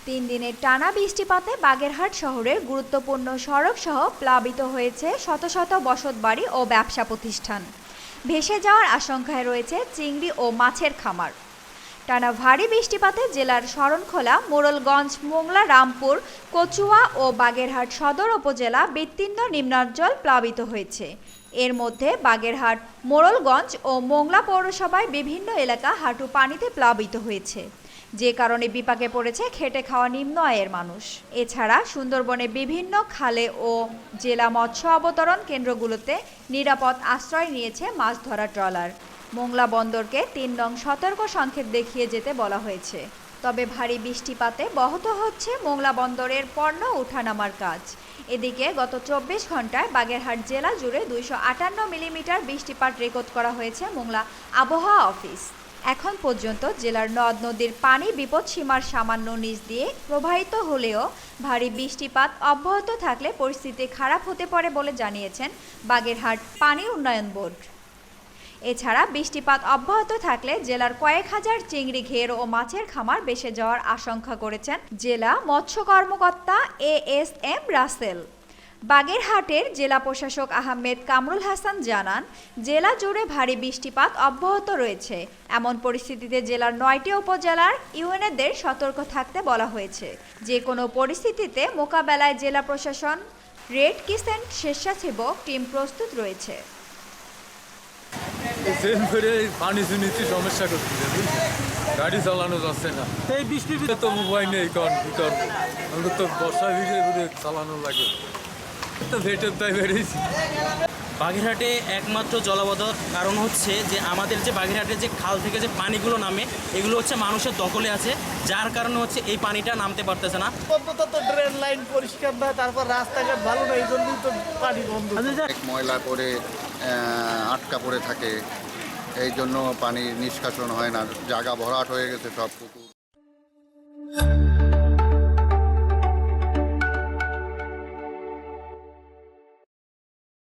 তিন দিনের টানা বৃষ্টিপাতে বাগেরহাট শহরের গুরুত্বপূর্ণ সড়ক সহ প্লাবিত হয়েছে শত শত বসতবাড়ি ও ব্যবসা প্রতিষ্ঠান। ভেসে যাওয়ার আশঙ্কায় রয়েছে চিংড়ি ও মাছের খামার। টানা ভারী বৃষ্টিপাতে জেলার শরণখোলা, মোড়লগঞ্জ, মোংলা, রামপুর, কচুয়া ও বাগেরহাট সদর উপজেলা বিস্তীর্ণ নিম্নাঞ্চল প্লাবিত হয়েছে। এর মধ্যে বাগেরহাট, মোড়লগঞ্জ ও মোংলা পৌরসভায় বিভিন্ন এলাকা হাঁটু পানিতে প্লাবিত হয়েছে, যে কারণে বিপাকে পড়েছে খেটে খাওয়া নিম্ন আয়ের মানুষ। এছাড়া সুন্দরবনে বিভিন্ন খালে ও জেলা মৎস্য অবতরণ কেন্দ্রগুলোতে নিরাপদ আশ্রয় নিয়েছে মাছ ধরা ট্রলার। মোংলা বন্দরকে ৩ নং সতর্ক সংকেত দেখিয়ে যেতে বলা হয়েছে। তবে ভারী বৃষ্টিপাতে ব্যাহত হচ্ছে মোংলা বন্দরের পণ্য ওঠানামার কাজ। এদিকে গত ২৪ ঘন্টায় বাগেরহাট জেলা জুড়ে ২৫৮ মিলিমিটার বৃষ্টিপাত রেকর্ড করা হয়েছে মোংলা আবহাওয়া অফিস। এখন পর্যন্ত জেলার নদ নদীর পানি বিপদসীমার সামান্য নিচ দিয়ে প্রবাহিত হলেও ভারী বৃষ্টিপাত অব্যাহত থাকলে পরিস্থিতি খারাপ হতে পারে বলে জানিয়েছেন বাগেরহাট পানি উন্নয়ন বোর্ড। এছাড়া বৃষ্টিপাত অব্যাহত থাকলে জেলার কয়েক হাজার চিংড়ি ঘের ও মাছের খামার ভেসে যাওয়ার আশঙ্কা করেছেন জেলা মৎস্য কর্মকর্তা ASM রাসেল। বাগেরহাটের জেলা প্রশাসক আহমেদ কামরুল হাসান জানান, জেলা জুড়ে ভারী বৃষ্টিপাত অব্যাহত রয়েছে। এমন পরিস্থিতিতে জেলার ৯টি উপজেলার ইউএনএদের সতর্ক থাকতে বলা হয়েছে। যে কোনো পরিস্থিতিতে মোকাবেলায় জেলা প্রশাসন, রেড ক্রিসেন্ট স্বেচ্ছাসেবক টিম প্রস্তুত রয়েছে। সমস্যা করছে, গাড়ি চালানো যাচ্ছে না। এই বৃষ্টির তো উপায় নেই, আমাদের তো বর্ষা ভিজে চালানো লাগে। তো ভেটের দায় বেড়েছি। বাগেরহাটে একমাত্র জলাবদ্ধতার কারণ হচ্ছে যে আমাদের যে বাগেরহাটের যে খাল থেকে যে পানিগুলো নামে, এগুলো হচ্ছে মানুষের দখলে আছে, যার কারণে হচ্ছে এই পানিটা নামতে পারতেছে না। তো ড্রেন লাইন পরিষ্কার না, তারপর রাস্তাঘাট ভালো না, এই জন্যই তো পানি বন্ধ। ময়লা করে আটকা পড়ে থাকে, এই জন্য পানি নিষ্কাশন হয় না, জায়গা ভরাট হয়ে গেছে সব পুকুর।